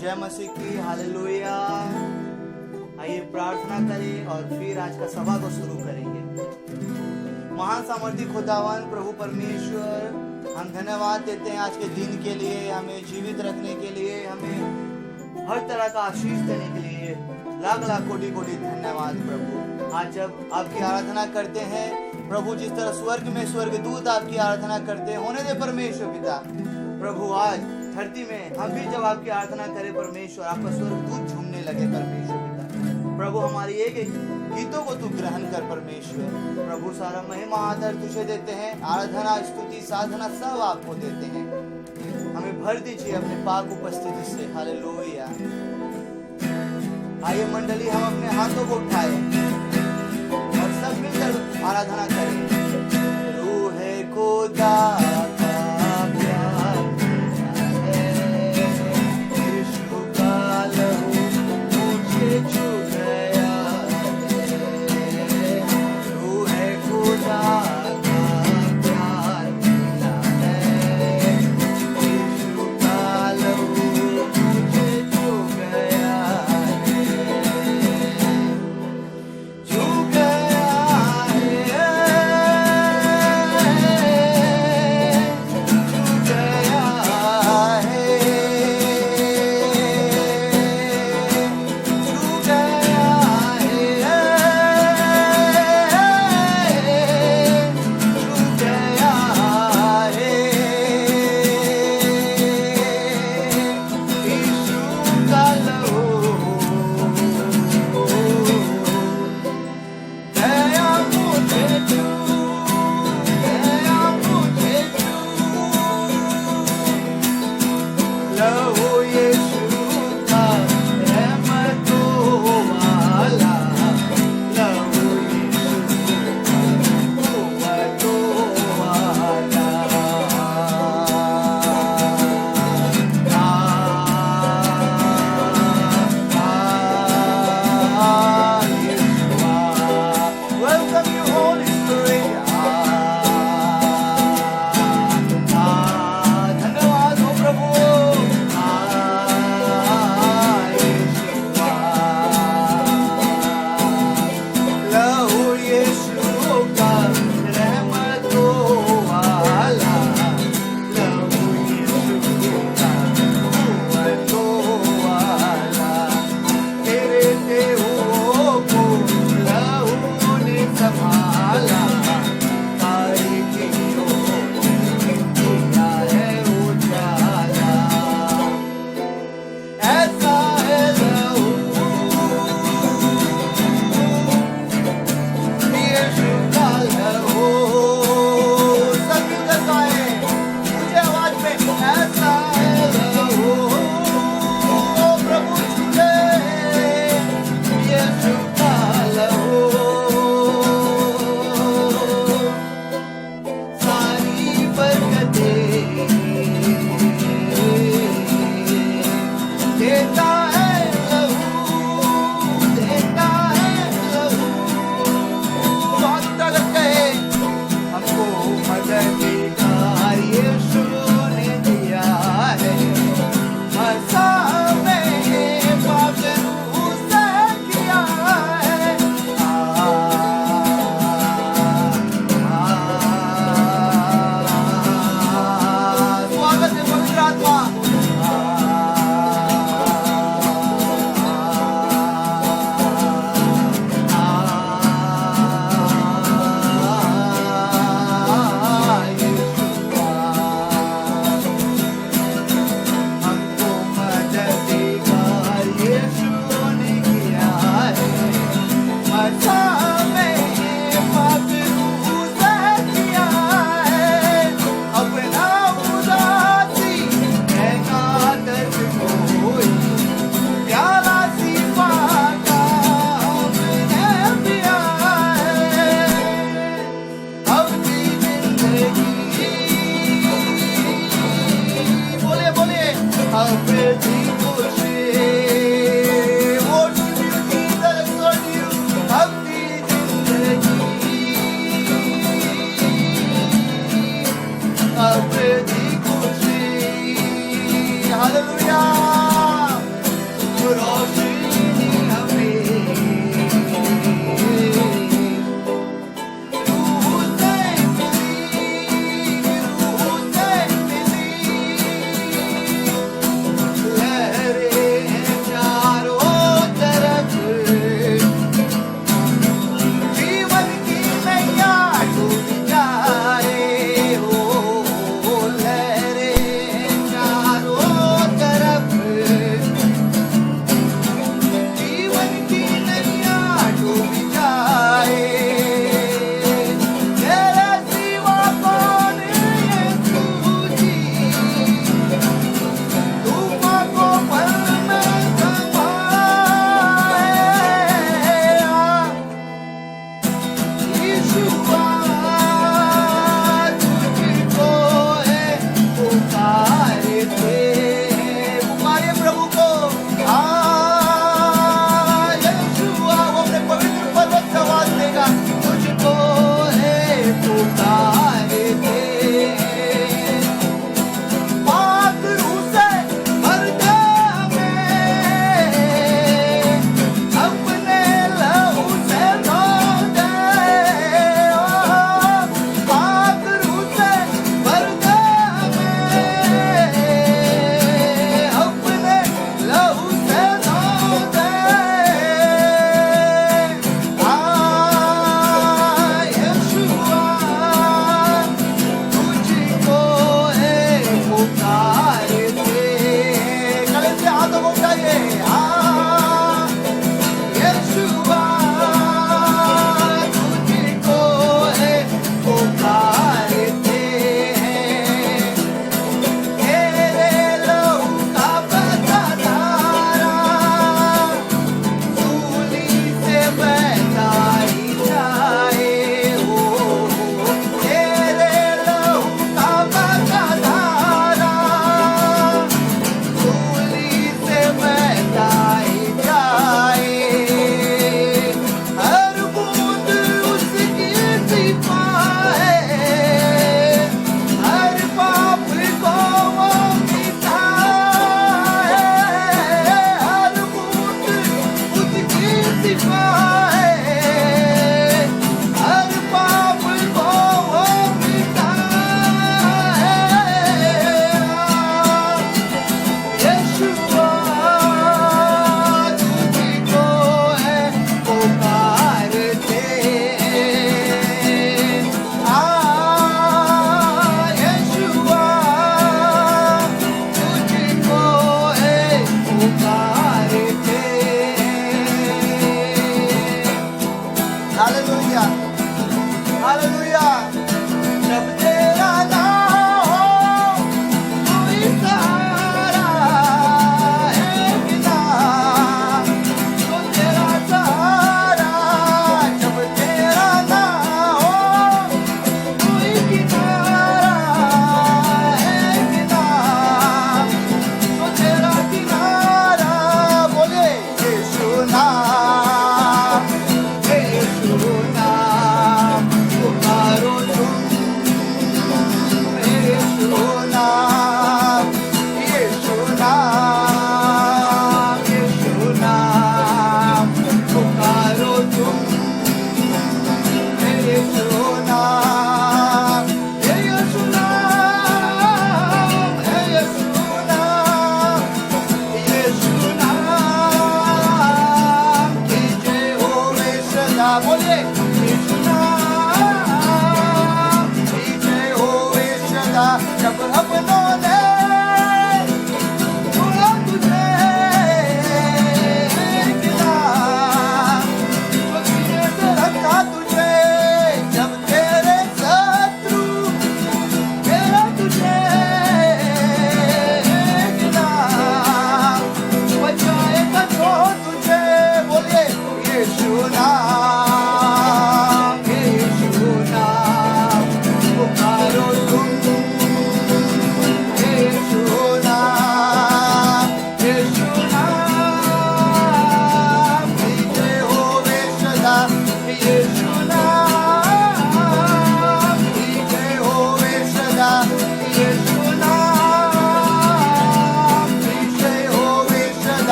जय मसीह की, हालेलुया। आइए प्रार्थना करें और फिर आज का सभा को शुरू करेंगे। महान सामर्थी खुदावन प्रभु परमेश्वर, हम धन्यवाद देते हैं आज के दिन के लिए, हमें जीवित रखने के लिए, हमें हर तरह का आशीष देने के लिए लाख लाख कोटि कोटि धन्यवाद प्रभु। आज जब आपकी आराधना करते हैं प्रभु, जिस तरह स्वर्ग में स्वर्गदूत आपकी आराधना करते हैं, होने दे परमेश्वर पिता प्रभु। आज धरती में हम भी जब आपकी आराधना करें परमेश्वर, आपका स्वर्गदूत झूमने लगे परमेश्वर पिता प्रभु। हमारी एक एक गीतों को तू ग्रहण कर परमेश्वर प्रभु। सारा महिमा आदर तुझे देते हैं, आराधना स्तुति साधना सब आपको देते हैं। हमें भर दीजिए अपने पाक उपस्थिति से, हालेलुया। आइए मंडली, हम अपने हाथों को उठाए और सब मिलकर आराधना करें। रूह खुदा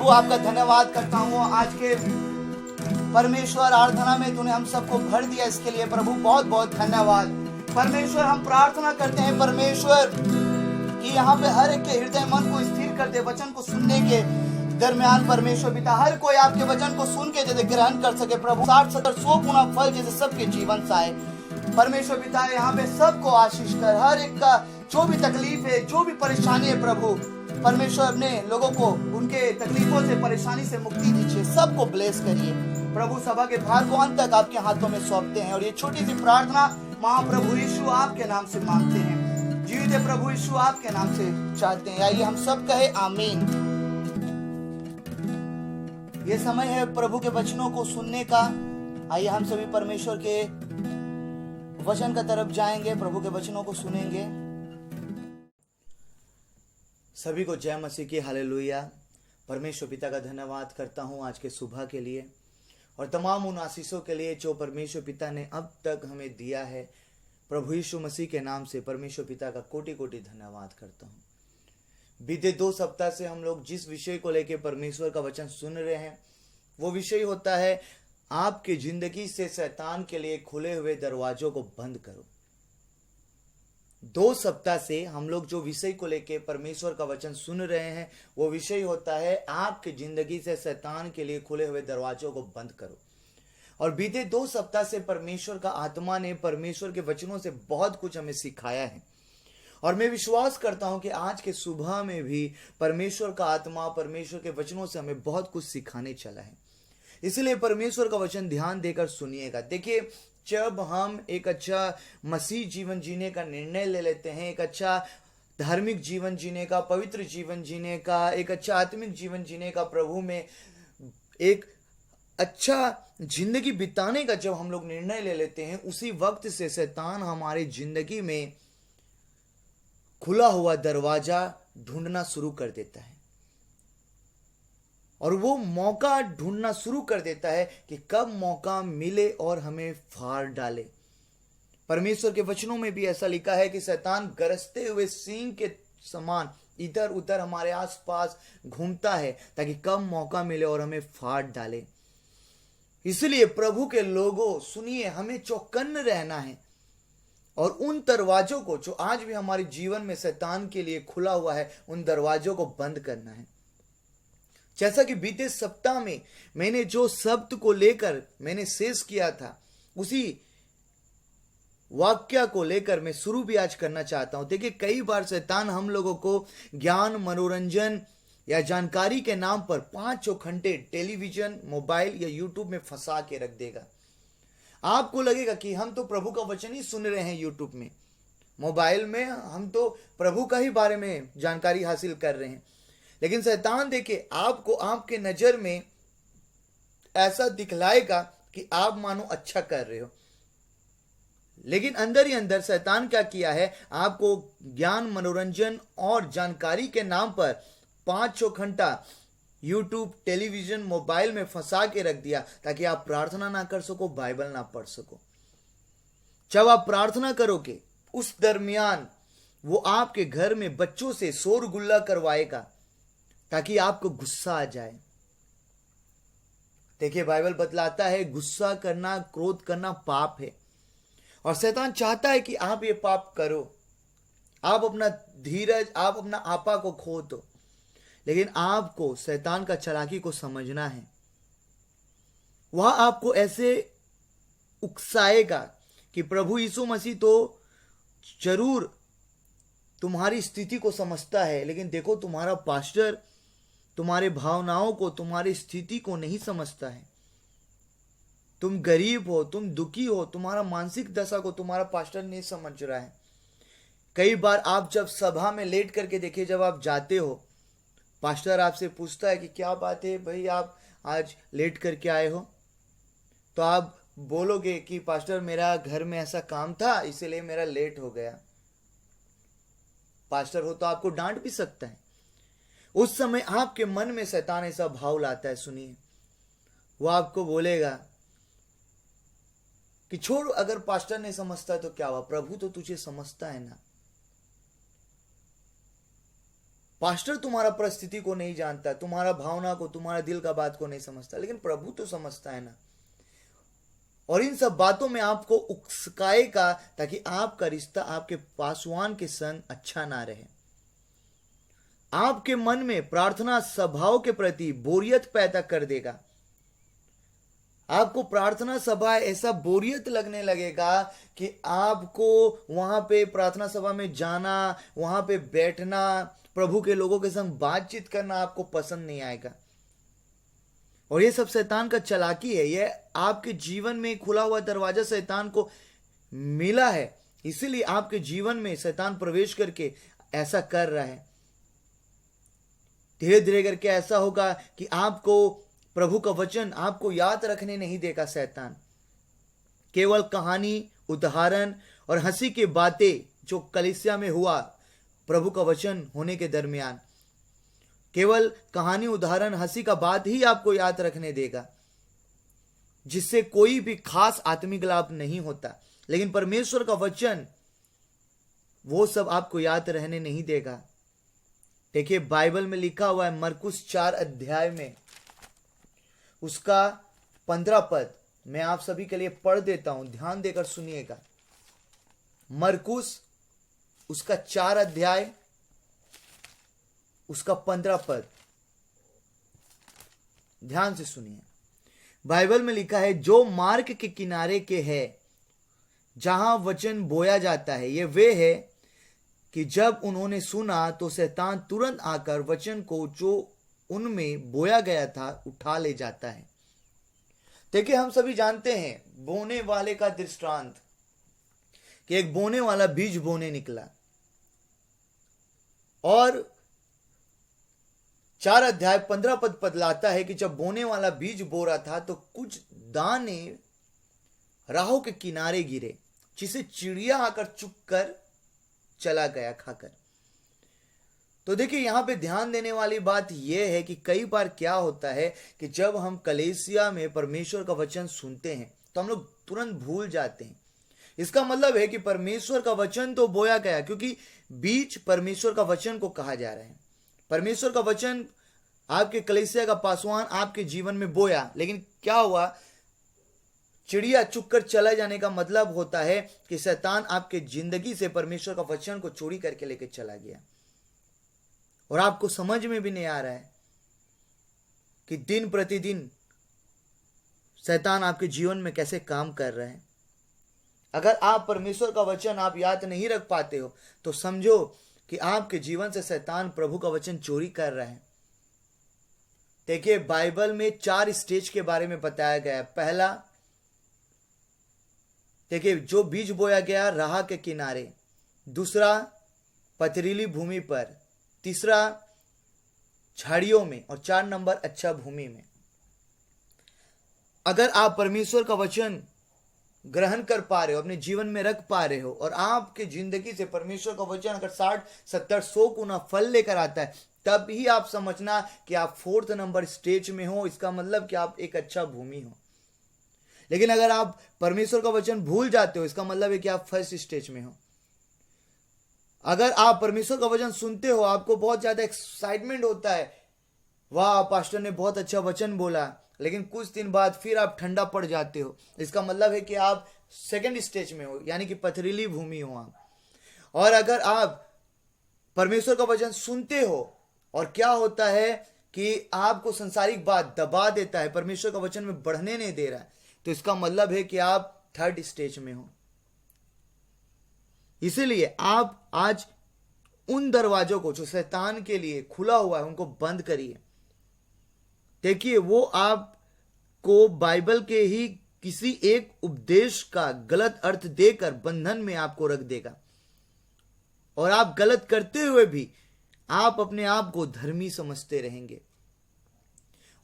प्रभु आपका धन्यवाद करता हूँ आज के परमेश्वर आराधना में तूने हम सबको भर दिया, इसके लिए प्रभु बहुत बहुत धन्यवाद। परमेश्वर हम प्रार्थना करते हैं परमेश्वर कि यहाँ पे हर एक के हृदय मन को स्थिर कर दे, वचन को सुनने के दरमियान परमेश्वर पिता हर कोई आपके वचन को सुन के जैसे ग्रहण कर सके प्रभु, 60 70 100 गुना फल जैसे सबके जीवन से आए। परमेश्वर पिता यहाँ पे सबको आशीष कर, हर एक का जो भी तकलीफ है, जो भी परेशानी है प्रभु परमेश्वर अपने लोगों को उनके तकलीफों से परेशानी से मुक्ति दीजिए, सबको ब्लेस करिए प्रभु। सभा के भार को अंत तक आपके हाथों में सौंपते हैं और ये छोटी सी प्रार्थना महाप्रभु यीशु आपके नाम से मांगते हैं, जीवित प्रभु यीशु आपके नाम से चाहते हैं। आइए हम सब कहे आमीन। ये समय है प्रभु के वचनों को सुनने का। आइए हम सभी परमेश्वर के वचन का तरफ जाएंगे, प्रभु के वचनों को सुनेंगे। सभी को जय मसीह की, हालेलुया। परमेश्वर पिता का धन्यवाद करता हूँ आज के सुबह के लिए और तमाम उन आशीषों के लिए जो परमेश्वर पिता ने अब तक हमें दिया है। प्रभु यीशु मसीह के नाम से परमेश्वर पिता का कोटि कोटि धन्यवाद करता हूँ। बीते 2 सप्ताह से हम लोग जिस विषय को लेकर परमेश्वर का वचन सुन रहे हैं वो विषय होता है आपके जिंदगी से शैतान के लिए खुले हुए दरवाजों को बंद करो। 2 सप्ताह से हम लोग जो विषय को लेके परमेश्वर का वचन सुन रहे हैं वो विषय होता है आपके जिंदगी से शैतान के लिए खुले हुए दरवाजों को बंद करो। और बीते 2 सप्ताह से परमेश्वर का आत्मा ने परमेश्वर के वचनों से बहुत कुछ हमें सिखाया है और मैं विश्वास करता हूं कि आज के सुबह में भी परमेश्वर का आत्मा परमेश्वर के वचनों से हमें बहुत कुछ सिखाने चला है। इसलिए परमेश्वर का वचन ध्यान देकर सुनिएगा। देखिए, जब हम एक अच्छा मसीह जीवन जीने का निर्णय ले लेते हैं, एक अच्छा धार्मिक जीवन जीने का, पवित्र जीवन जीने का, एक अच्छा आत्मिक जीवन जीने का, प्रभु में एक अच्छा जिंदगी बिताने का जब हम लोग निर्णय ले लेते हैं, उसी वक्त से शैतान हमारी जिंदगी में खुला हुआ दरवाजा ढूंढना शुरू कर देता है और वो मौका ढूंढना शुरू कर देता है कि कब मौका मिले और हमें फाड़ डाले। परमेश्वर के वचनों में भी ऐसा लिखा है कि शैतान गरजते हुए सिंह के समान इधर उधर हमारे आसपास घूमता है ताकि कब मौका मिले और हमें फाड़ डाले। इसलिए प्रभु के लोगों सुनिए, हमें चौकन्न रहना है और उन दरवाजों को जो आज भी हमारे जीवन में शैतान के लिए खुला हुआ है उन दरवाजों को बंद करना है। जैसा कि बीते सप्ताह में मैंने जो शब्द को लेकर मैंने शेष किया था उसी वाक्य को लेकर मैं शुरू भी आज करना चाहता हूं। देखिए, कई बार शैतान हम लोगों को ज्ञान, मनोरंजन या जानकारी के नाम पर 5 घंटे टेलीविजन, मोबाइल या यूट्यूब में फंसा के रख देगा। आपको लगेगा कि हम तो प्रभु का वचन ही सुन रहे हैं, यूट्यूब में, मोबाइल में हम तो प्रभु का ही बारे में जानकारी हासिल कर रहे हैं। लेकिन शैतान देखिए आपको आपके नजर में ऐसा दिखलाएगा कि आप मानो अच्छा कर रहे हो, लेकिन अंदर ही अंदर शैतान क्या किया है, आपको ज्ञान, मनोरंजन और जानकारी के नाम पर 5 घंटा यूट्यूब, टेलीविजन, मोबाइल में फंसा के रख दिया ताकि आप प्रार्थना ना कर सको, बाइबल ना पढ़ सको। जब आप प्रार्थना करोगे उस दरमियान वो आपके घर में बच्चों से शोर गुल्ला करवाएगा ताकि आपको गुस्सा आ जाए। देखिए, बाइबल बतलाता है गुस्सा करना, क्रोध करना पाप है और शैतान चाहता है कि आप ये पाप करो, आप अपना धीरज, आप अपना आपा को खो दो। लेकिन आपको शैतान का चालाकी को समझना है। वह आपको ऐसे उकसाएगा कि प्रभु यीशु मसीह तो जरूर तुम्हारी स्थिति को समझता है, लेकिन देखो तुम्हारा पास्टर तुम्हारे भावनाओं को, तुम्हारी स्थिति को नहीं समझता है। तुम गरीब हो, तुम दुखी हो, तुम्हारा मानसिक दशा को तुम्हारा पास्टर नहीं समझ रहा है। कई बार आप जब सभा में लेट करके देखिए, जब आप जाते हो, पास्टर आपसे पूछता है कि क्या बात है भाई, आप आज लेट करके आए हो, तो आप बोलोगे कि पास्टर मेरा घर में ऐसा काम था इसलिए मेरा लेट हो गया। पास्टर हो तो आपको डांट भी सकता है। उस समय आपके मन में शैतान ऐसा भाव लाता है, सुनिए, वो आपको बोलेगा कि छोड़, अगर पास्टर नहीं समझता तो क्या हुआ, प्रभु तो तुझे समझता है ना। पास्टर तुम्हारा परिस्थिति को नहीं जानता, तुम्हारा भावना को, तुम्हारा दिल का बात को नहीं समझता, लेकिन प्रभु तो समझता है ना। और इन सब बातों में आपको उकसाएगा ताकि आपका रिश्ता आपके पासवान के संग अच्छा ना रहे। आपके मन में प्रार्थना सभाओं के प्रति बोरियत पैदा कर देगा। आपको प्रार्थना सभा ऐसा बोरियत लगने लगेगा कि आपको वहां पे प्रार्थना सभा में जाना, वहां पे बैठना, प्रभु के लोगों के संग बातचीत करना आपको पसंद नहीं आएगा। और ये सब शैतान का चालाकी है। ये आपके जीवन में खुला हुआ दरवाजा शैतान को मिला है, इसीलिए आपके जीवन में शैतान प्रवेश करके ऐसा कर रहा है। धीरे धीरे करके ऐसा होगा कि आपको प्रभु का वचन आपको याद रखने नहीं देगा शैतान। केवल कहानी, उदाहरण और हंसी की बातें जो कलीसिया में हुआ प्रभु का वचन होने के दरमियान, केवल कहानी, उदाहरण, हंसी का बात ही आपको याद रखने देगा, जिससे कोई भी खास आत्मिक लाभ नहीं होता। लेकिन परमेश्वर का वचन वो सब आपको याद रहने नहीं देगा। देखिए बाइबल में लिखा हुआ है मरकुस 4 अध्याय में उसका 15 पद, मैं आप सभी के लिए पढ़ देता हूं, ध्यान देकर सुनिएगा। मरकुस उसका 4 अध्याय उसका 15 पद, ध्यान से सुनिए। बाइबल में लिखा है, जो मार्ग के किनारे के है जहां वचन बोया जाता है, ये वे है कि जब उन्होंने सुना तो शैतान तुरंत आकर वचन को जो उनमें बोया गया था उठा ले जाता है। देखिए हम सभी जानते हैं बोने वाले का दृष्टांत, कि एक बोने वाला बीज बोने निकला और 4 अध्याय 15 पद बतलाता है कि जब बोने वाला बीज बो रहा था तो कुछ दाने राहों के किनारे गिरे, जिसे चिड़िया आकर चुग कर चला गया खाकर। तो देखिए यहां पे ध्यान देने वाली बात यह है कि कई बार क्या होता है कि जब हम कलीसिया में परमेश्वर का वचन सुनते हैं तो हम लोग तुरंत भूल जाते हैं। इसका मतलब है कि परमेश्वर का वचन तो बोया गया, क्योंकि बीज परमेश्वर का वचन को कहा जा रहा है। परमेश्वर का वचन आपके कलीसिया का पासवान आपके जीवन में बोया, लेकिन क्या हुआ, चिड़िया चुग कर चला जाने का मतलब होता है कि शैतान आपके जिंदगी से परमेश्वर का वचन को चोरी करके लेकर चला गया और आपको समझ में भी नहीं आ रहा है कि दिन प्रतिदिन शैतान आपके जीवन में कैसे काम कर रहे हैं। अगर आप परमेश्वर का वचन आप याद नहीं रख पाते हो तो समझो कि आपके जीवन से शैतान प्रभु का वचन चोरी कर रहा है। देखिए बाइबल में 4 स्टेज के बारे में बताया गया है। पहला, देखिए जो बीज बोया गया राह के किनारे, दूसरा पथरीली भूमि पर, तीसरा झाड़ियों में, और 4 नंबर अच्छा भूमि में। अगर आप परमेश्वर का वचन ग्रहण कर पा रहे हो, अपने जीवन में रख पा रहे हो, और आपके जिंदगी से परमेश्वर का वचन अगर 60, 70, 100 गुना फल लेकर आता है, तब ही आप समझना कि आप 4th नंबर स्टेज में हो। इसका मतलब कि आप एक अच्छा भूमि हो। लेकिन अगर आप परमेश्वर का वचन भूल जाते हो, इसका मतलब है कि आप 1st स्टेज में हो। अगर आप परमेश्वर का वचन सुनते हो, आपको बहुत ज्यादा एक्साइटमेंट होता है, वाह पास्टर ने बहुत अच्छा वचन बोला, लेकिन कुछ दिन बाद फिर आप ठंडा पड़ जाते हो, इसका मतलब है कि आप 2nd स्टेज में हो, यानी कि पथरीली भूमि हो आप। और अगर आप परमेश्वर का वचन सुनते हो और क्या होता है कि आपको संसारिक बात दबा देता है, परमेश्वर का वचन में बढ़ने नहीं दे रहा है, तो इसका मतलब है कि आप 3rd स्टेज में हो। इसीलिए आप आज उन दरवाजों को जो शैतान के लिए खुला हुआ है उनको बंद करिए। देखिए वो आपको बाइबल के ही किसी एक उपदेश का गलत अर्थ देकर बंधन में आपको रख देगा, और आप गलत करते हुए भी आप अपने आप को धर्मी समझते रहेंगे।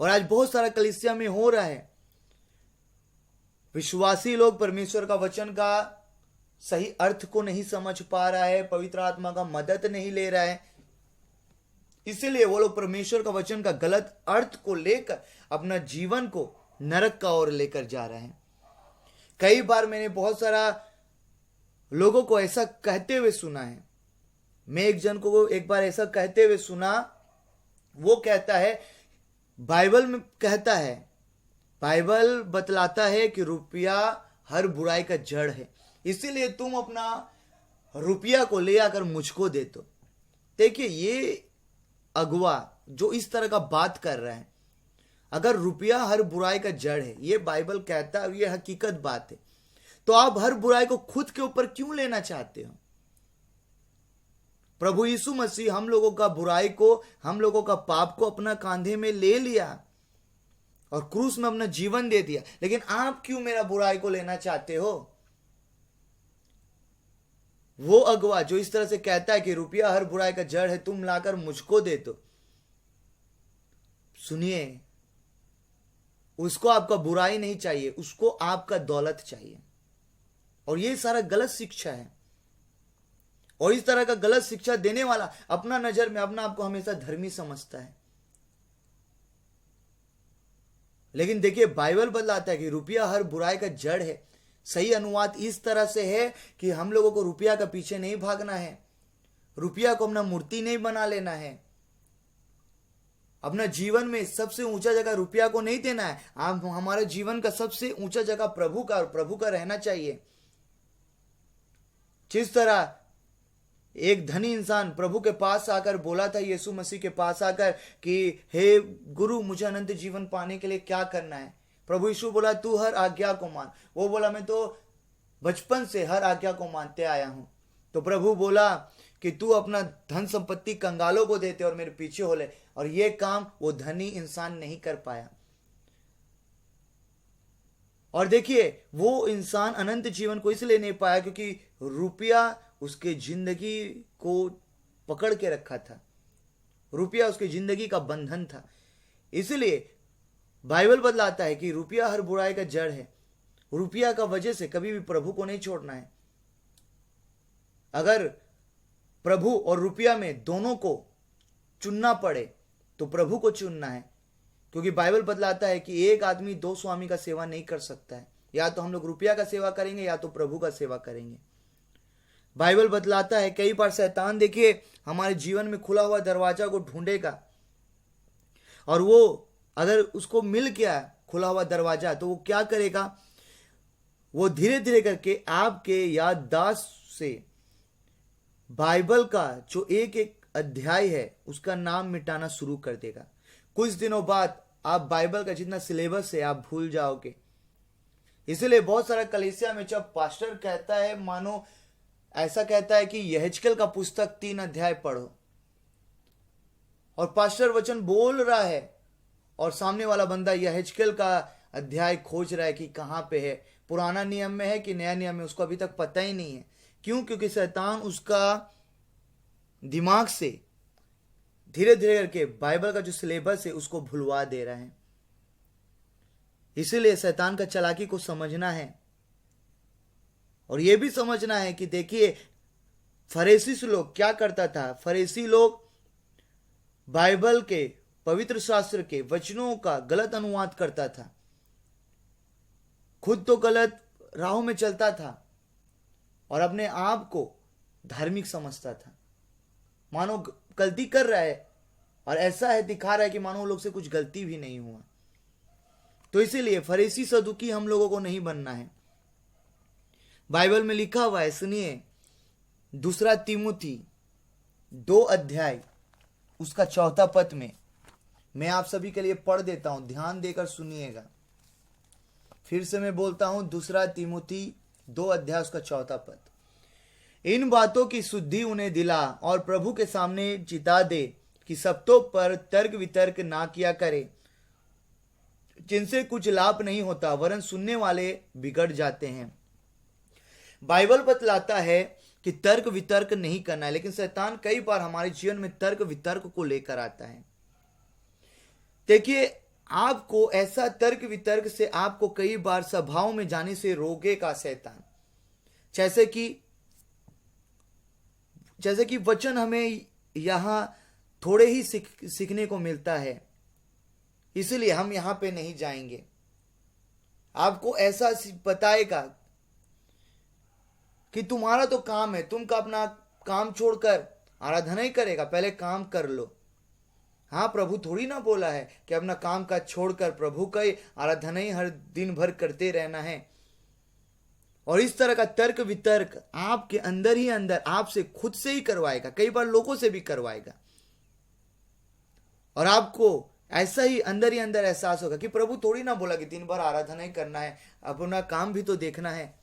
और आज बहुत सारा कलीसिया में हो रहा है, विश्वासी लोग परमेश्वर का वचन का सही अर्थ को नहीं समझ पा रहा है, पवित्र आत्मा का मदद नहीं ले रहा है, इसीलिए वो लोग परमेश्वर का वचन का गलत अर्थ को लेकर अपना जीवन को नरक का ओर लेकर जा रहे हैं। कई बार मैंने बहुत सारा लोगों को ऐसा कहते हुए सुना है, मैं एक जन को एक बार ऐसा कहते हुए सुना, वो कहता है, बाइबल में कहता है, बाइबल बतलाता है कि रुपया हर बुराई का जड़ है, इसीलिए तुम अपना रुपया को ले आकर मुझको दे दो। देखिए, ये अगुआ जो इस तरह का बात कर रहा है, अगर रुपया हर बुराई का जड़ है, ये बाइबल कहता है, ये हकीकत बात है, तो आप हर बुराई को खुद के ऊपर क्यों लेना चाहते हो? प्रभु यीशु मसीह हम लोगों का बुराई को, हम लोगों का पाप को अपना कांधे में ले लिया और क्रूस में अपना जीवन दे दिया, लेकिन आप क्यों मेरा बुराई को लेना चाहते हो? वो अगुआ जो इस तरह से कहता है कि रुपया हर बुराई का जड़ है, तुम लाकर मुझको दे दो, सुनिए, उसको आपका बुराई नहीं चाहिए, उसको आपका दौलत चाहिए। और ये सारा गलत शिक्षा है, और इस तरह का गलत शिक्षा देने वाला अपना नजर में अपना आपको हमेशा धर्मी समझता है। लेकिन देखिए, बाइबल बतलाता है कि रुपया हर बुराई का जड़ है। सही अनुवाद इस तरह से है कि हम लोगों को रुपया का पीछे नहीं भागना है, रुपया को अपना मूर्ति नहीं बना लेना है, अपना जीवन में सबसे ऊंचा जगह रुपया को नहीं देना है। आप हमारे जीवन का सबसे ऊंचा जगह प्रभु का रहना चाहिए। जिस तरह एक धनी इंसान प्रभु के पास आकर बोला था, यीशु मसीह के पास आकर कि हे गुरु, मुझे अनंत जीवन पाने के लिए क्या करना है? प्रभु यीशु बोला, तू हर आज्ञा को मान। वो बोला, मैं तो बचपन से हर आज्ञा को मानते आया हूं। तो प्रभु बोला कि तू अपना धन संपत्ति कंगालों को देते और मेरे पीछे हो ले। और ये काम वो धनी इंसान नहीं कर पाया। और देखिए, वो इंसान अनंत जीवन को इसलिए नहीं पाया क्योंकि रुपया उसके जिंदगी को पकड़ के रखा था, रुपया उसकी जिंदगी का बंधन था। इसलिए बाइबल बतलाता है कि रुपया हर बुराई का जड़ है। रुपया का वजह से कभी भी प्रभु को नहीं छोड़ना है। अगर प्रभु और रुपया में दोनों को चुनना पड़े तो प्रभु को चुनना है, क्योंकि बाइबल बतलाता है कि एक आदमी दो स्वामी का सेवा नहीं कर सकता है। या तो हम लोग रुपया का सेवा करेंगे या तो प्रभु का सेवा करेंगे। बाइबल बतलाता है कई बार शैतान, देखिए, हमारे जीवन में खुला हुआ दरवाजा को ढूंढेगा, और वो अगर उसको मिल गया खुला हुआ दरवाजा तो वो क्या करेगा? वो धीरे धीरे करके आपके याददाश्त से बाइबल का जो एक एक अध्याय है उसका नाम मिटाना शुरू कर देगा। कुछ दिनों बाद आप बाइबल का जितना सिलेबस है आप भूल जाओगे। इसलिए बहुत सारा कलीसिया में जब पास्टर कहता है, मानो ऐसा कहता है कि यहेजकेल का पुस्तक 3 अध्याय पढ़ो, और पास्टर वचन बोल रहा है और सामने वाला बंदा यहेजकेल का अध्याय खोज रहा है कि कहां पे है, पुराना नियम में है कि नया नियम में, उसको अभी तक पता ही नहीं है। क्यों? क्योंकि शैतान उसका दिमाग से धीरे धीरे करके बाइबल का जो सिलेबस है उसको भुलवा दे रहा है। इसीलिए शैतान का चालाकी को समझना है, और यह भी समझना है कि देखिए, फरीसी लोग क्या करता था। फरीसी लोग बाइबल के, पवित्र शास्त्र के वचनों का गलत अनुवाद करता था, खुद तो गलत राहों में चलता था और अपने आप को धार्मिक समझता था, मानो गलती कर रहा है और ऐसा है दिखा रहा है कि मानो लोग से कुछ गलती भी नहीं हुआ। तो इसीलिए फरीसी सदुकी हम लोगों को नहीं बनना है। बाइबल में लिखा हुआ है, सुनिए, 2 तीमुथी 2 अध्याय उसका 4 पद में, मैं आप सभी के लिए पढ़ देता हूं, ध्यान देकर सुनिएगा। फिर से मैं बोलता हूं, 2 तीमुथी 2 अध्याय उसका 4 पद। इन बातों की शुद्धि उन्हें दिला और प्रभु के सामने जिता दे कि शब्दों पर तर्क वितर्क ना किया करे, जिनसे कुछ लाभ नहीं होता, वरन सुनने वाले बिगड़ जाते हैं। बाइबल बतलाता है कि तर्क वितर्क नहीं करना है, लेकिन शैतान कई बार हमारे जीवन में तर्क वितर्क को लेकर आता है। देखिए, आपको ऐसा तर्क वितर्क से आपको कई बार सभाओं में जाने से रोकेगा शैतान। जैसे कि वचन हमें यहां थोड़े ही सीखने को मिलता है, इसलिए हम यहां पे नहीं जाएंगे। आपको ऐसा बताएगा कि तुम्हारा तो काम है, तुम का अपना काम छोड़कर आराधना ही करेगा, पहले काम कर लो। हाँ, प्रभु थोड़ी ना बोला है कि अपना काम काज छोड़कर प्रभु का ही आराधना ही हर दिन भर करते रहना है। और इस तरह का तर्क वितर्क आपके अंदर ही अंदर आपसे खुद से ही करवाएगा, कई बार लोगों से भी करवाएगा, और आपको ऐसा ही अंदर एहसास होगा कि प्रभु थोड़ी ना बोला कि दिन भर आराधना ही करना है, अपना काम भी तो देखना है।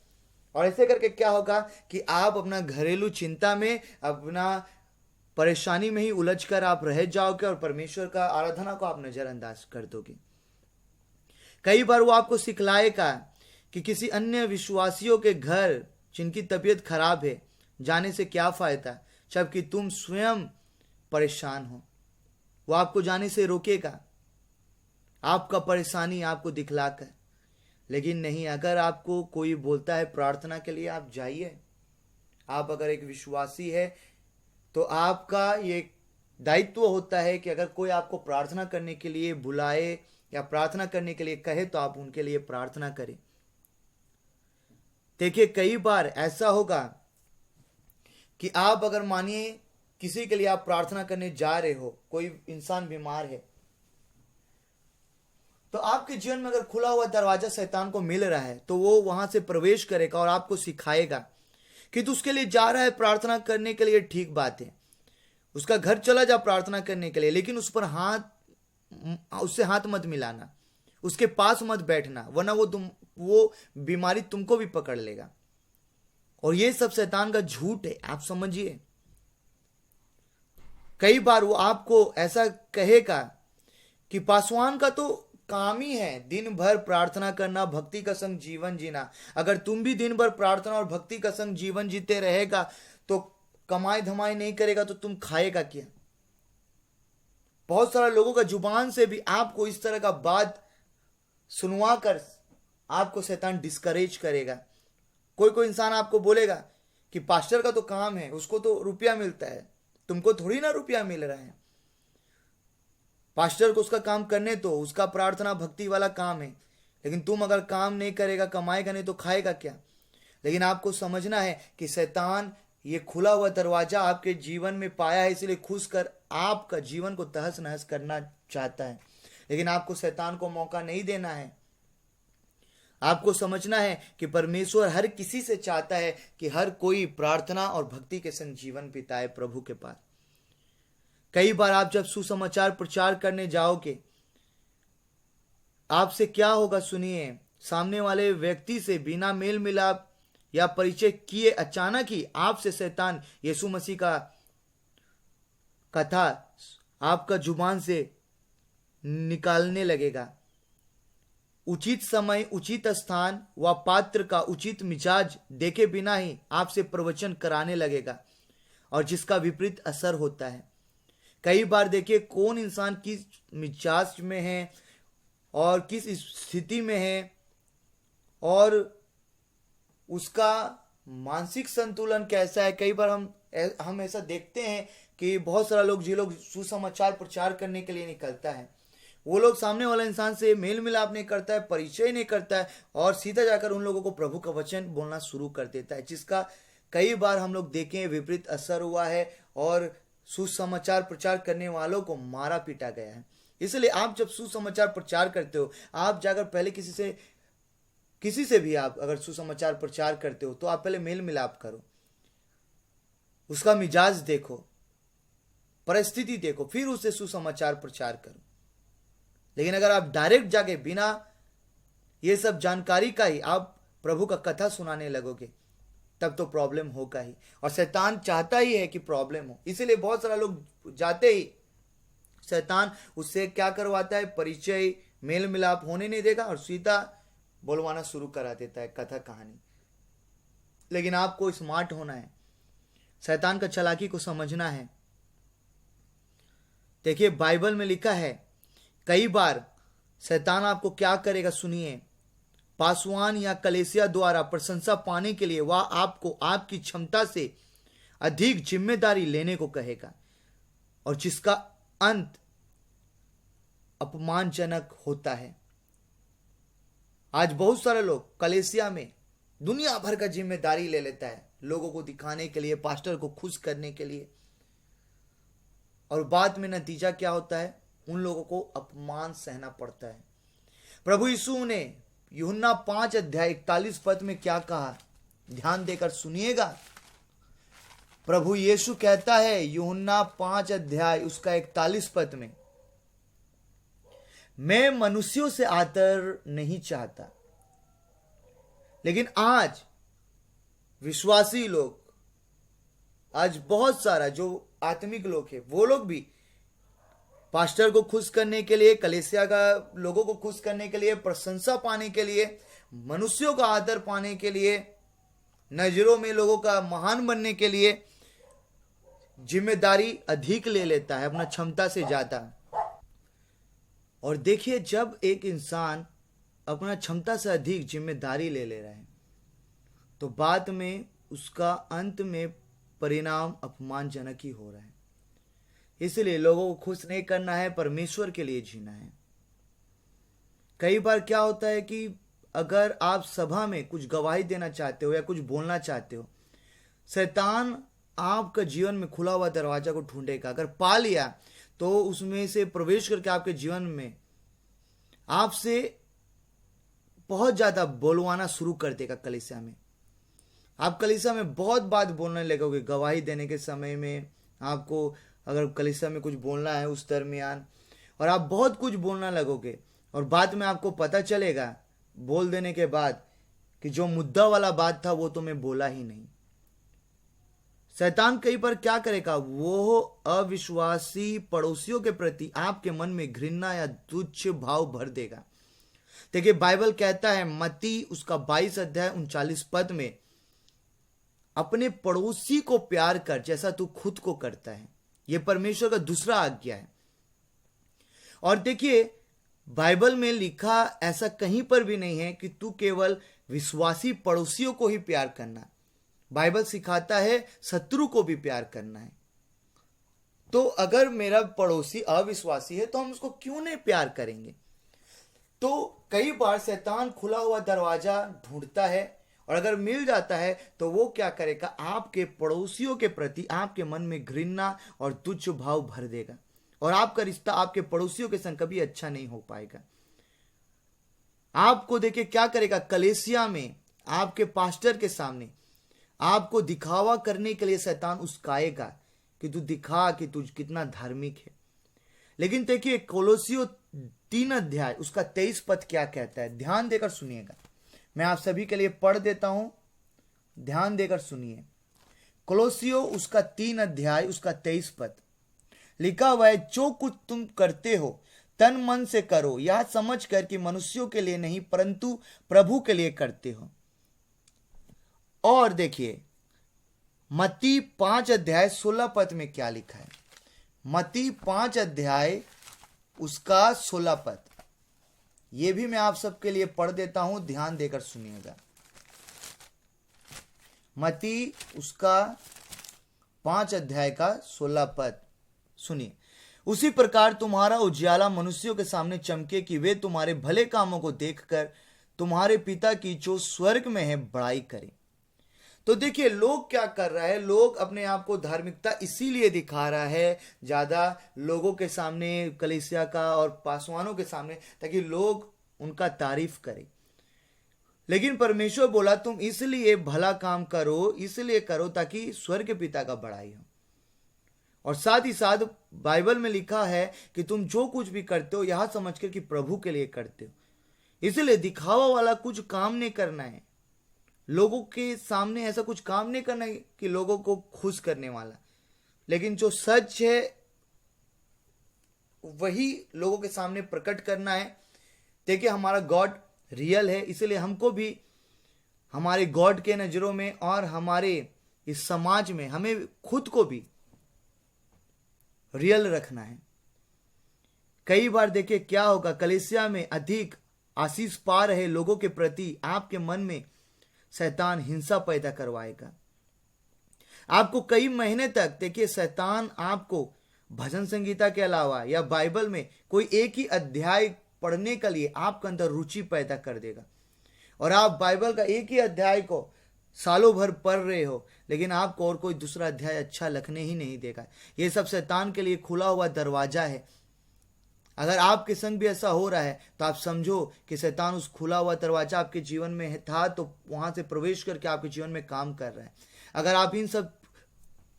और ऐसे करके क्या होगा कि आप अपना घरेलू चिंता में, अपना परेशानी में ही उलझकर आप रह जाओगे और परमेश्वर का आराधना को आप नजरअंदाज कर दोगे। कई बार वो आपको सिखलाएगा कि किसी अन्य विश्वासियों के घर जिनकी तबीयत खराब है जाने से क्या फायदा, जबकि तुम स्वयं परेशान हो। वो आपको जाने से रोकेगा, आपका परेशानी आपको दिखलाकर। लेकिन नहीं, अगर आपको कोई बोलता है प्रार्थना के लिए, आप जाइए। आप अगर एक विश्वासी है तो आपका ये दायित्व होता है कि अगर कोई आपको प्रार्थना करने के लिए बुलाए या प्रार्थना करने के लिए कहे तो आप उनके लिए प्रार्थना करें। देखिए, कई बार ऐसा होगा कि आप अगर मानिए किसी के लिए आप प्रार्थना करने जा रहे हो, कोई इंसान बीमार है, तो आपके जीवन में अगर खुला हुआ दरवाजा शैतान को मिल रहा है तो वो वहां से प्रवेश करेगा और आपको सिखाएगा कि तू उसके लिए जा रहा है प्रार्थना करने के लिए, ठीक बात है, उसका घर चला जा प्रार्थना करने के लिए, लेकिन उससे हाथ मत मिलाना, उसके पास मत बैठना, वरना वो बीमारी तुमको भी पकड़ लेगा। और ये सब शैतान का झूठ है, आप समझिए। कई बार वो आपको ऐसा कहेगा कि पासवान का तो काम ही है दिन भर प्रार्थना करना, भक्ति का संग जीवन जीना। अगर तुम भी दिन भर प्रार्थना और भक्ति का संग जीवन जीते रहेगा तो कमाई धमाई नहीं करेगा तो तुम खाएगा क्या। बहुत सारे लोगों का जुबान से भी आपको इस तरह का बात सुनवा कर आपको शैतान डिस्करेज करेगा। कोई इंसान आपको बोलेगा कि पास्टर का तो काम है, उसको तो रुपया मिलता है, तुमको थोड़ी ना रुपया मिल रहा है। पास्टर को उसका काम करने तो, उसका प्रार्थना भक्ति वाला काम है, लेकिन तुम अगर काम नहीं करेगा, कमाएगा नहीं तो खाएगा क्या। लेकिन आपको समझना है कि शैतान ये खुला हुआ दरवाजा आपके जीवन में पाया है, इसलिए खुश कर आपका जीवन को तहस नहस करना चाहता है, लेकिन आपको शैतान को मौका नहीं देना है। आपको समझना है कि परमेश्वर हर किसी से चाहता है कि हर कोई प्रार्थना और भक्ति के संग जीवन बिताए प्रभु के पास। कई बार आप जब सुसमाचार प्रचार करने जाओगे, आपसे क्या होगा सुनिए, सामने वाले व्यक्ति से बिना मेल मिलाप या परिचय किए अचानक ही आपसे शैतान यीशु मसीह का कथा आपका जुबान से निकालने लगेगा। उचित समय, उचित स्थान व पात्र का उचित मिजाज देखे बिना ही आपसे प्रवचन कराने लगेगा, और जिसका विपरीत असर होता है। कई बार देखिए, कौन इंसान किस मिजाज में है और किस स्थिति में है और उसका मानसिक संतुलन कैसा है। कई बार हम ऐसा देखते हैं कि बहुत सारा लोग, जो लोग सुसमाचार प्रचार करने के लिए निकलता है, वो लोग सामने वाला इंसान से मेल मिलाप नहीं करता है, परिचय नहीं करता है, और सीधा जाकर उन लोगों को प्रभु का वचन बोलना शुरू कर देता है, जिसका कई बार हम लोग देखें विपरीत असर हुआ है और सुसमाचार प्रचार करने वालों को मारा पीटा गया है। इसलिए आप जब सुसमाचार प्रचार करते हो, आप जाकर पहले किसी से भी आप अगर सुसमाचार प्रचार करते हो तो आप पहले मेल मिलाप करो, उसका मिजाज देखो, परिस्थिति देखो, फिर उससे सुसमाचार प्रचार करो। लेकिन अगर आप डायरेक्ट जाके बिना ये सब जानकारी का ही आप प्रभु का कथा सुनाने लगोगे, तब तो प्रॉब्लम होगा ही, और शैतान चाहता ही है कि प्रॉब्लम हो। इसीलिए बहुत सारा लोग जाते ही शैतान उससे क्या करवाता है, परिचय मेल मिलाप होने नहीं देगा और सीधा बोलवाना शुरू करा देता है कथा कहानी। लेकिन आपको स्मार्ट होना है, शैतान का चालाकी को समझना है। देखिए, बाइबल में लिखा है, कई बार शैतान आपको क्या करेगा सुनिए, पासवान या कलीसिया द्वारा प्रशंसा पाने के लिए वह आपको आपकी क्षमता से अधिक जिम्मेदारी लेने को कहेगा, और जिसका अंत अपमानजनक होता है। आज बहुत सारे लोग कलीसिया में दुनिया भर का जिम्मेदारी ले लेता है, लोगों को दिखाने के लिए, पास्टर को खुश करने के लिए, और बाद में नतीजा क्या होता है? उन लोगों को अपमान सहना पड़ता है। प्रभु यीशु ने यूहन्ना 5:41 में क्या कहा? ध्यान देकर सुनिएगा। प्रभु यीशु कहता है यूहन्ना 5:41 में, मैं मनुष्यों से आदर नहीं चाहता, लेकिन आज विश्वासी लोग, आज बहुत सारा जो आत्मिक लोग हैं, वो लोग भी पास्टर को खुश करने के लिए, कलीसिया का लोगों को खुश करने के लिए, प्रशंसा पाने के लिए, मनुष्यों का आदर पाने के लिए, नजरों में लोगों का महान बनने के लिए जिम्मेदारी अधिक ले लेता है, अपना क्षमता से ज्यादा। और देखिए, जब एक इंसान अपना क्षमता से अधिक जिम्मेदारी ले ले रहा है, तो बाद में उसका अंत में परिणाम अपमानजनक ही हो रहा है। इसलिए लोगों को खुश नहीं करना है, परमेश्वर के लिए जीना है। कई बार क्या होता है कि अगर आप सभा में कुछ गवाही देना चाहते हो या कुछ बोलना चाहते हो, शैतान आपका जीवन में खुला हुआ दरवाजा को ढूंढेगा। अगर पा लिया तो उसमें से प्रवेश करके आपके जीवन में आपसे बहुत ज्यादा बोलवाना शुरू कर देगा। कलीसिया में आप कलीसिया में बहुत बात बोलने लगोगे। गवाही देने के समय में आपको अगर कलीसिया में कुछ बोलना है उस दरमियान, और आप बहुत कुछ बोलना लगोगे, और बाद में आपको पता चलेगा बोल देने के बाद कि जो मुद्दा वाला बात था वो तो मैं बोला ही नहीं। शैतान कई बार क्या करेगा? वो अविश्वासी पड़ोसियों के प्रति आपके मन में घृणा या तुच्छ भाव भर देगा। देखिए, बाइबल कहता है मत्ती उसका 22:39 में, अपने पड़ोसी को प्यार कर जैसा तू खुद को करता है। यह परमेश्वर का दूसरा आज्ञा है। और देखिए, बाइबल में लिखा ऐसा कहीं पर भी नहीं है कि तू केवल विश्वासी पड़ोसियों को ही प्यार करना। बाइबल सिखाता है शत्रु को भी प्यार करना है। तो अगर मेरा पड़ोसी अविश्वासी है तो हम उसको क्यों नहीं प्यार करेंगे? तो कई बार शैतान खुला हुआ दरवाजा ढूंढता है, और अगर मिल जाता है तो वो क्या करेगा? आपके पड़ोसियों के प्रति आपके मन में घृणा और तुच्छ भाव भर देगा, और आपका रिश्ता आपके पड़ोसियों के संग कभी अच्छा नहीं हो पाएगा। आपको देखिए क्या करेगा? कलीसिया में आपके पास्टर के सामने आपको दिखावा करने के लिए शैतान उस्काएगा कि तू दिखा कि तू कितना धार्मिक है। लेकिन देखिए, कोलोसियो 3 उसका 23 क्या कहता है? ध्यान देकर सुनिएगा। मैं आप सभी के लिए पढ़ देता हूं, ध्यान देकर सुनिए। कोलोसियो उसका 3 उसका 23 लिखा हुआ है, जो कुछ तुम करते हो तन मन से करो, यह समझ कर कि मनुष्यों के लिए नहीं परंतु प्रभु के लिए करते हो। और देखिए, मत्ती 5:16 में क्या लिखा है? मत्ती 5 उसका 16 ये भी मैं आप सबके लिए पढ़ देता हूं, ध्यान देकर सुनिएगा। मत्ती उसका 5 का 16 सुनिए। उसी प्रकार तुम्हारा उजियाला मनुष्यों के सामने चमके कि वे तुम्हारे भले कामों को देखकर तुम्हारे पिता की जो स्वर्ग में है बड़ाई करें। तो देखिए, लोग क्या कर रहा है? लोग अपने आप को धार्मिकता इसीलिए दिखा रहा है ज्यादा लोगों के सामने, कलीसिया का और पासवानों के सामने, ताकि लोग उनका तारीफ करें। लेकिन परमेश्वर बोला तुम इसलिए भला काम करो, इसलिए करो ताकि स्वर्ग पिता का बड़ाई हो। और साथ ही साथ बाइबल में लिखा है कि तुम जो कुछ भी करते हो यह समझकर कि प्रभु के लिए करते हो। इसलिए दिखावा वाला कुछ काम नहीं करना है, लोगों के सामने ऐसा कुछ काम नहीं करना है कि लोगों को खुश करने वाला, लेकिन जो सच है वही लोगों के सामने प्रकट करना है। देखिए, हमारा गॉड रियल है, इसलिए हमको भी हमारे गॉड के नजरों में और हमारे इस समाज में हमें खुद को भी रियल रखना है। कई बार देखिए क्या होगा, कलीसिया में अधिक आशीष पा रहे लोगों के प्रति आपके मन में शैतान हिंसा पैदा करवाएगा। आपको कई महीने तक देखिए शैतान आपको भजन संगीता के अलावा या बाइबल में कोई एक ही अध्याय पढ़ने के लिए आपके अंदर रुचि पैदा कर देगा, और आप बाइबल का एक ही अध्याय को सालों भर पढ़ रहे हो, लेकिन आपको और कोई दूसरा अध्याय अच्छा लगने ही नहीं देगा। ये सब शैतान के लिए खुला हुआ दरवाजा है। अगर आपके संग भी ऐसा हो रहा है तो आप समझो कि शैतान उस खुला हुआ दरवाजा आपके जीवन में था तो वहां से प्रवेश करके आपके जीवन में काम कर रहा है। अगर आप इन सब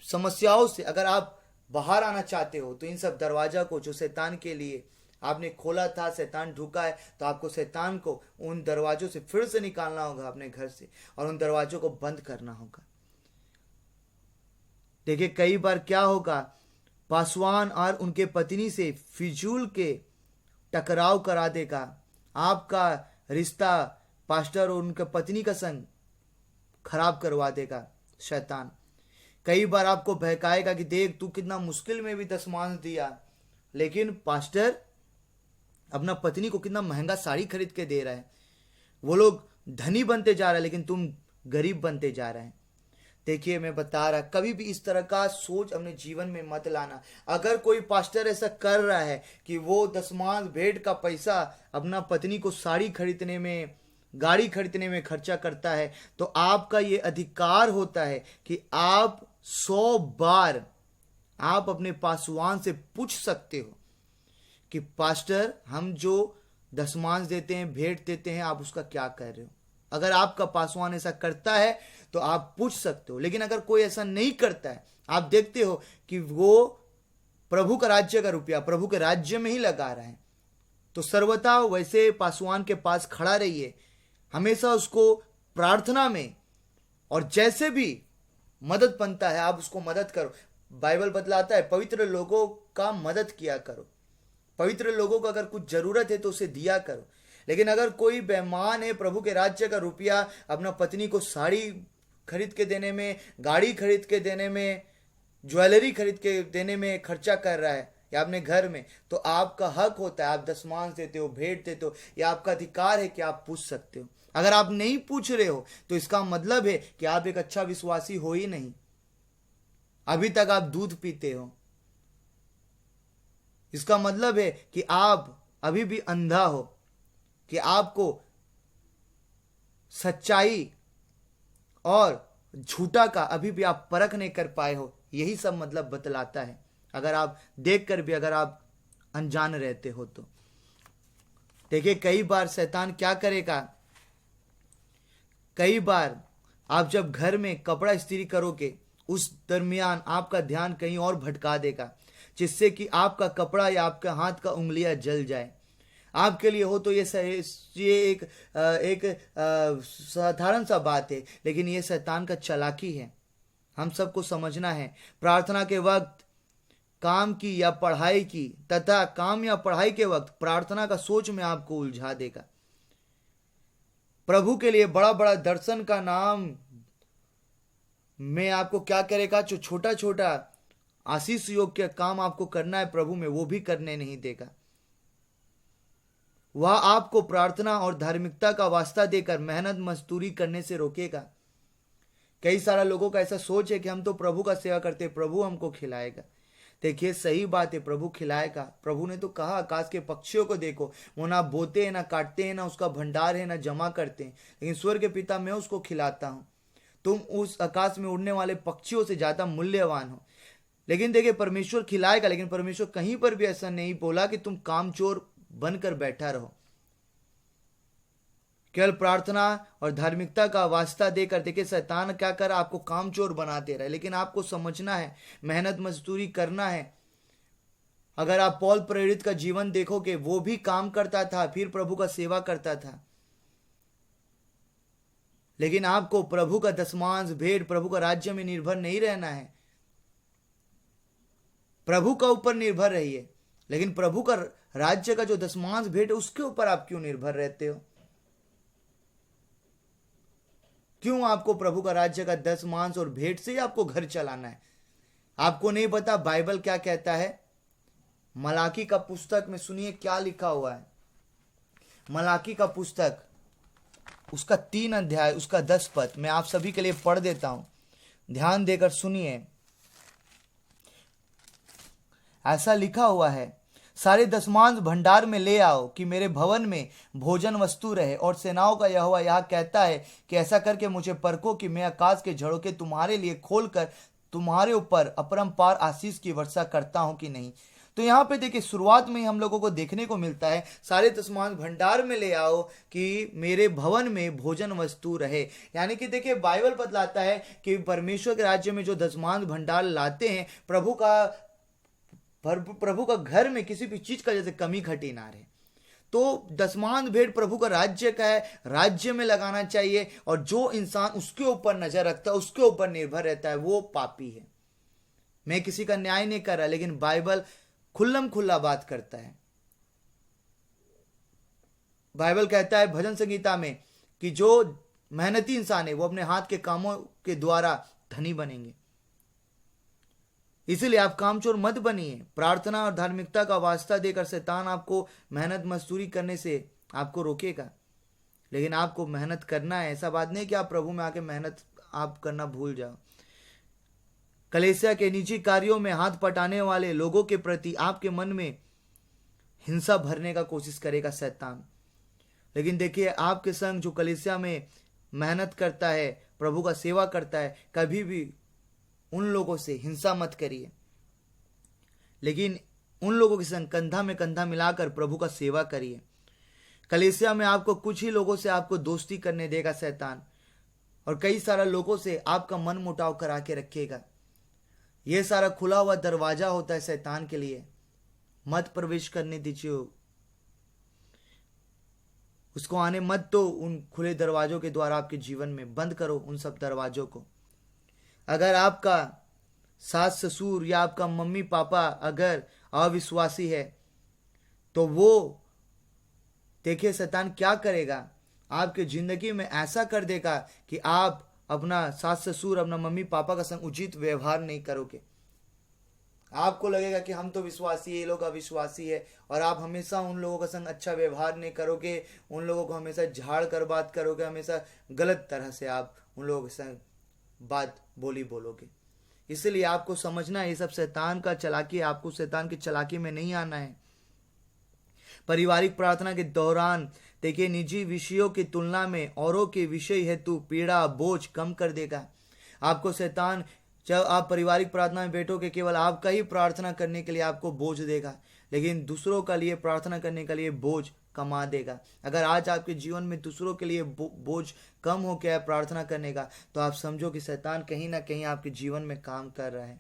समस्याओं से अगर आप बाहर आना चाहते हो तो इन सब दरवाजा को जो शैतान के लिए आपने खोला था, शैतान ढुका है, तो आपको शैतान को उन दरवाजों से फिर से निकालना होगा अपने घर से और उन दरवाजों को बंद करना होगा। देखिए कई बार क्या होगा, पासवान और उनके पत्नी से फिजूल के टकराव करा देगा। आपका रिश्ता पास्टर और उनके पत्नी का संग खराब करवा देगा शैतान। कई बार आपको बहकाएगा कि देख तू कितना मुश्किल में भी दशमांश दिया, लेकिन पास्टर अपना पत्नी को कितना महंगा साड़ी खरीद के दे रहा है। वो लोग धनी बनते जा रहे हैं लेकिन तुम गरीब बनते जा रहे हैं। देखिए मैं बता रहा, कभी भी इस तरह का सोच अपने जीवन में मत लाना। अगर कोई पास्टर ऐसा कर रहा है कि वो दशमांश भेंट का पैसा अपना पत्नी को साड़ी खरीदने में, गाड़ी खरीदने में खर्चा करता है, तो आपका ये अधिकार होता है कि आप 100 बार आप अपने पासवान से पूछ सकते हो कि पास्टर हम जो दशमांश देते हैं, भेंट देते हैं, आप उसका क्या कर रहे हो। अगर आपका पासवान ऐसा करता है तो आप पूछ सकते हो। लेकिन अगर कोई ऐसा नहीं करता है, आप देखते हो कि वो प्रभु का राज्य का रुपया प्रभु के राज्य में ही लगा रहा है, तो सर्वथा वैसे पासवान के पास खड़ा रहिए। हमेशा उसको प्रार्थना में और जैसे भी मदद बनता है आप उसको मदद करो। बाइबल बतलाता है पवित्र लोगों का मदद किया करो। पवित्र लोगों को अगर कुछ जरूरत है तो उसे दिया करो। लेकिन अगर कोई बेईमान है, प्रभु के राज्य का रुपया अपना पत्नी को साड़ी खरीद के देने में, गाड़ी खरीद के देने में, ज्वेलरी खरीद के देने में खर्चा कर रहा है या अपने घर में, तो आपका हक होता है, आप दशमांश देते हो, भेंट देते हो, या आपका अधिकार है कि आप पूछ सकते हो। अगर आप नहीं पूछ रहे हो तो इसका मतलब है कि आप एक अच्छा विश्वासी हो ही नहीं। अभी तक आप दूध पीते हो। इसका मतलब है कि आप अभी भी अंधा हो, कि आपको सच्चाई और झूठा का अभी भी आप परख नहीं कर पाए हो। यही सब मतलब बतलाता है। अगर आप देख कर भी अगर आप अनजान रहते हो तो देखिए कई बार शैतान क्या करेगा, कई बार आप जब घर में कपड़ा इस्त्री करोगे उस दरमियान आपका ध्यान कहीं और भटका देगा, जिससे कि आपका कपड़ा या आपका हाथ का उंगलियां जल जाए। आपके लिए हो तो ये एक साधारण सा बात है, लेकिन ये शैतान का चालाकी है। हम सबको समझना है। प्रार्थना के वक्त काम की या पढ़ाई की तथा काम या पढ़ाई के वक्त प्रार्थना का सोच में आपको उलझा देगा। प्रभु के लिए बड़ा बड़ा दर्शन का नाम में आपको क्या करेगा, जो छोटा छोटा आशीष योग्य काम आपको करना है प्रभु में, वो भी करने नहीं देगा। वह आपको प्रार्थना और धार्मिकता का वास्ता देकर मेहनत मजदूरी करने से रोकेगा। कई सारा लोगों का ऐसा सोच है कि हम तो प्रभु का सेवा करते, प्रभु हमको खिलाएगा। देखिए सही बात है, प्रभु खिलाएगा। प्रभु ने तो कहा आकाश के पक्षियों को देखो, वो ना बोते हैं, ना काटते हैं, ना उसका भंडार है, ना जमा करते हैं, लेकिन स्वर्ग के पिता मैं उसको खिलाता हूं। तुम उस आकाश में उड़ने वाले पक्षियों से ज्यादा मूल्यवान हो। लेकिन देखिए परमेश्वर खिलाएगा, लेकिन परमेश्वर कहीं पर भी ऐसा नहीं बोला कि तुम कामचोर बनकर बैठा रहो। केवल प्रार्थना और धार्मिकता का वास्ता देकर देखिए शैतान क्या कर आपको कामचोर बना दे रहा है। लेकिन आपको समझना है, मेहनत मजदूरी करना है। अगर आप पौल प्रेरित का जीवन देखोगे, वो भी काम करता था, फिर प्रभु का सेवा करता था। लेकिन आपको प्रभु का दशमांश भेंट, प्रभु का राज्य में निर्भर नहीं रहना है। प्रभु का ऊपर निर्भर रहिए, लेकिन प्रभु का राज्य का जो दशमांश भेंट है उसके ऊपर आप क्यों निर्भर रहते हो? क्यों आपको प्रभु का राज्य का दशमांश और भेंट से ही आपको घर चलाना है? आपको नहीं पता बाइबल क्या कहता है? मलाकी का पुस्तक में सुनिए क्या लिखा हुआ है। मलाकी का पुस्तक उसका 3 अध्याय उसका 10 पद मैं आप सभी के लिए पढ़ देता हूं, ध्यान देकर सुनिए। ऐसा लिखा हुआ है, सारे दशमांश भंडार में ले आओ कि मेरे भवन में भोजन वस्तु रहे। और सेनाओं का यहोवा यह कहता है कि ऐसा करके मुझे परखो कि मैं आकाश के झड़ोके तुम्हारे लिए खोलकर तुम्हारे ऊपर अपरंपार आशीष की वर्षा करता हूं कि नहीं। तो यहाँ पे देखिए शुरुआत में ही हम लोगों को देखने को मिलता है सारे दशमांश भंडार में ले आओ कि मेरे भवन में भोजन वस्तु रहे। यानी कि देखिए बाइबल बतलाता है कि परमेश्वर के राज्य में जो दशमांश भंडार लाते हैं, प्रभु का घर में किसी भी चीज का जैसे कमी घटी ना रहे। तो दशमांश भेंट प्रभु का राज्य का है, राज्य में लगाना चाहिए। और जो इंसान उसके ऊपर नजर रखता है, उसके ऊपर निर्भर रहता है, वो पापी है। मैं किसी का न्याय नहीं कर रहा, लेकिन बाइबल खुल्लम खुल्ला बात करता है। बाइबल कहता है भजन संगीता में कि जो मेहनती इंसान है वो अपने हाथ के कामों के द्वारा धनी बनेंगे। इसीलिए आप कामचोर मत बनिए। प्रार्थना और धार्मिकता का वास्ता देकर शैतान आपको मेहनत मजदूरी करने से आपको रोकेगा, लेकिन आपको मेहनत करना है। ऐसा बात नहीं कि आप प्रभु में आके मेहनत आप करना भूल जाओ। कलीसिया के निजी कार्यों में हाथ पटाने वाले लोगों के प्रति आपके मन में हिंसा भरने का कोशिश करेगा शैतान। लेकिन देखिए आपके संग जो कलीसिया में मेहनत करता है, प्रभु का सेवा करता है, कभी भी उन लोगों से हिंसा मत करिए, लेकिन उन लोगों के संग कंधा में कंधा मिलाकर प्रभु का सेवा करिए। कलीसिया में आपको कुछ ही लोगों से आपको दोस्ती करने देगा शैतान, और कई सारा लोगों से आपका मन मुटाव करा के रखेगा। यह सारा खुला हुआ दरवाजा होता है शैतान के लिए। मत प्रवेश करने दीजिए, उसको आने मत दो। उन खुले दरवाजों के द्वारा आपके जीवन में बंद करो उन सब दरवाजों को। अगर आपका सास ससुर या आपका मम्मी पापा अगर अविश्वासी है, तो वो देखिए शैतान क्या करेगा, आपके जिंदगी में ऐसा कर देगा कि आप अपना सास ससुर, अपना मम्मी पापा का संग उचित व्यवहार नहीं करोगे। आपको लगेगा कि हम तो विश्वासी है, ये लोग अविश्वासी है, और आप हमेशा उन लोगों का संग अच्छा व्यवहार नहीं करोगे। उन लोगों को हमेशा झाड़ कर बात करोगे, हमेशा गलत तरह से आप उन लोगों के संग बात बोलोगे। इसलिए आपको समझना है ये सब शैतान का चालाकी है। आपको शैतान की चालाकी में नहीं आना है। पारिवारिक प्रार्थना के दौरान देखिए निजी विषयों की तुलना में औरों के विषय हेतु पीड़ा बोझ कम कर देगा। आपको शैतान जब आप पारिवारिक प्रार्थना में बैठोगे केवल आपका ही प्रार्थना करने के लिए आपको बोझ देगा, लेकिन दूसरों का लिए प्रार्थना करने के लिए बोझ कमा देगा। अगर आज आपके जीवन में दूसरों के लिए बोझ कम हो गया है प्रार्थना करने का, तो आप समझो कि शैतान कहीं ना कहीं आपके जीवन में काम कर रहा है।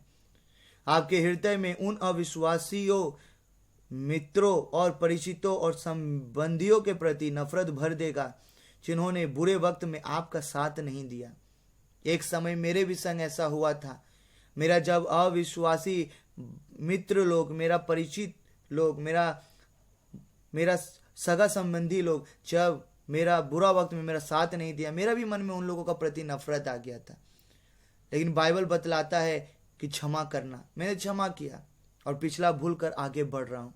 आपके हृदय में उन अविश्वासियों, मित्रों और परिचितों और संबंधियों के प्रति नफरत भर देगा जिन्होंने बुरे वक्त में आपका साथ नहीं दिया। एक समय मेरे भी संग ऐसा हुआ था। मेरा जब अविश्वासी मित्र लोग, मेरा परिचित लोग, मेरा सगा संबंधी लोग जब मेरा बुरा वक्त में मेरा साथ नहीं दिया, मेरा भी मन में उन लोगों का प्रति नफरत आ गया था। लेकिन बाइबल बतलाता है कि क्षमा करना। मैंने क्षमा किया और पिछला भूल कर आगे बढ़ रहा हूं।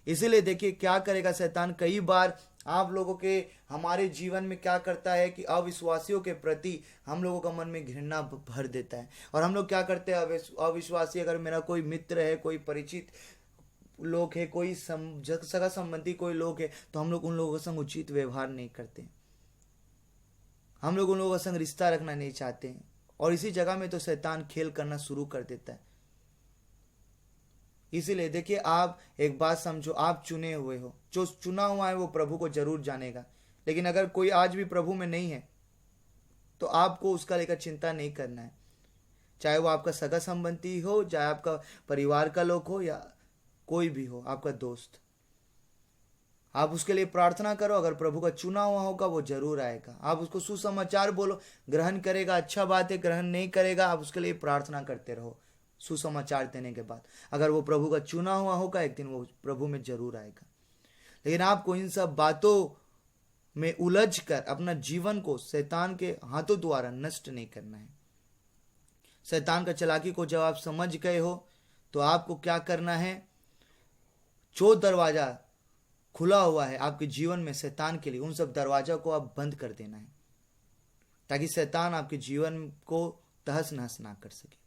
इसीलिए देखिए क्या करेगा शैतान, कई बार आप लोगों के हमारे जीवन में क्या करता है कि अविश्वासियों के प्रति हम लोगों का मन में घृणा भर देता है। और हम लोग क्या करते हैं, अविश्वासी अगर मेरा कोई मित्र है, कोई परिचित लोग है, कोई सगा संबंधी कोई लोग है, तो हम लोग उन लोगों के संग उचित व्यवहार नहीं करते। हम लोग उन लोगों के संग रिश्ता रखना नहीं चाहते हैं, और इसी जगह में तो शैतान खेल करना शुरू कर देता है। इसीलिए देखिए आप एक बात समझो, आप चुने हुए हो। जो चुना हुआ है वो प्रभु को जरूर जानेगा। लेकिन अगर कोई आज भी प्रभु में नहीं है, तो आपको उसका लेकर चिंता नहीं करना है। चाहे वो आपका सगा संबंधी हो, चाहे आपका परिवार का लोग हो, या कोई भी हो, आपका दोस्त, आप उसके लिए प्रार्थना करो। अगर प्रभु का चुना हुआ होगा वो जरूर आएगा। आप उसको सुसमाचार बोलो, ग्रहण करेगा, अच्छा बात है। ग्रहण नहीं करेगा, आप उसके लिए प्रार्थना करते रहो सुसमाचार देने के बाद। अगर वो प्रभु का चुना हुआ होगा, एक दिन वो प्रभु में जरूर आएगा। लेकिन आपको इन सब बातों में उलझ कर अपना जीवन को शैतान के हाथों द्वारा नष्ट नहीं करना है। शैतान का चालाकी को जब आप समझ गए हो, तो आपको क्या करना है, जो दरवाजा खुला हुआ है आपके जीवन में शैतान के लिए, उन सब दरवाजा को आप बंद कर देना है, ताकि शैतान आपके जीवन को तहस नहस ना कर सके।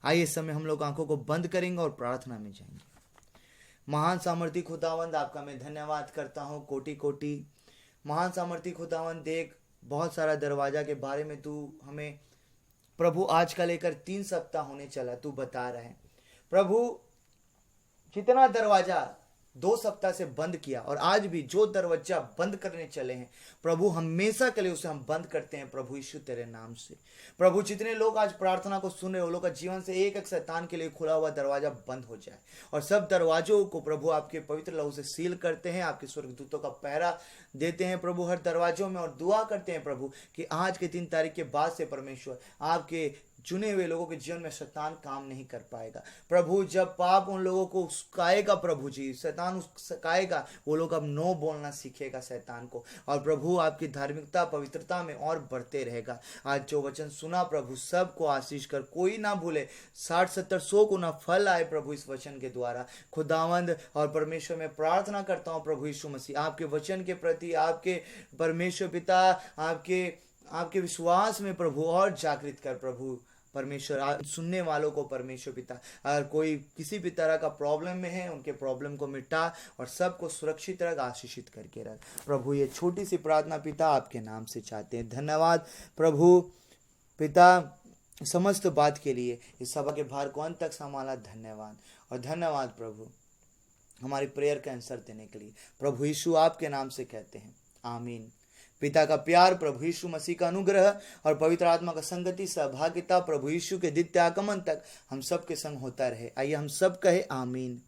आइए इस समय हम लोग आंखों को बंद करेंगे और प्रार्थना में जाएंगे। महान सामर्थी खुदावंद, आपका मैं धन्यवाद करता हूँ कोटि कोटि। महान सामर्थी खुदावंद, देख बहुत सारा दरवाजा के बारे में तू हमें प्रभु आज का लेकर 3 सप्ताह होने चला तू बता रहे हैं प्रभु। जितना दरवाजा 2 सप्ताह से बंद किया और आज भी जो दरवाजा बंद करने चले हैं प्रभु, हमेशा के लिए उसे हम बंद करते हैं प्रभु यीशु तेरे नाम से। प्रभु जितने लोग आज प्रार्थना को सुन रहे हो, लोग का जीवन से एक एक शैतान के लिए खुला हुआ दरवाजा बंद हो जाए और सब दरवाजों को प्रभु आपके पवित्र लहू से सील करते हैं, आपके स्वर्गदूतों का पहरा देते हैं प्रभु हर दरवाजों में, और दुआ करते हैं प्रभु कि आज के 3 तारीख के बाद से परमेश्वर आपके चुने हुए लोगों के जीवन में शैतान काम नहीं कर पाएगा प्रभु। जब पाप उन लोगों को उस्काएगा प्रभु जी, शैतान उस्काएगा, वो लोग अब नो बोलना सीखेगा शैतान को, और प्रभु आपकी धार्मिकता पवित्रता में और बढ़ते रहेगा। आज जो वचन सुना प्रभु, सबको आशीष कर, कोई ना भूले, 60 70 100 गुना फल आए प्रभु इस वचन के द्वारा खुदावंद। और परमेश्वर में प्रार्थना करता हूँ प्रभु यीशु मसीह, आपके वचन के प्रति, आपके परमेश्वर पिता, आपके विश्वास में प्रभु और जागृत कर प्रभु परमेश्वर। सुनने वालों को परमेश्वर पिता, अगर कोई किसी भी तरह का प्रॉब्लम में है, उनके प्रॉब्लम को मिटा और सबको सुरक्षित रख, आशीषित करके रख प्रभु। ये छोटी सी प्रार्थना पिता आपके नाम से चाहते हैं। धन्यवाद प्रभु पिता समस्त बात के लिए, इस सभा के भार को अंत तक संभाला। धन्यवाद और धन्यवाद प्रभु हमारी प्रेयर का आंसर देने के लिए। प्रभु यीशु आपके नाम से कहते हैं, आमीन। पिता का प्यार, प्रभु यीशु मसीह का अनुग्रह और पवित्र आत्मा का संगति, सहभागिता प्रभु यीशु के द्वितीय आगमन तक हम सब के संग होता रहे। आइए हम सब कहे आमीन।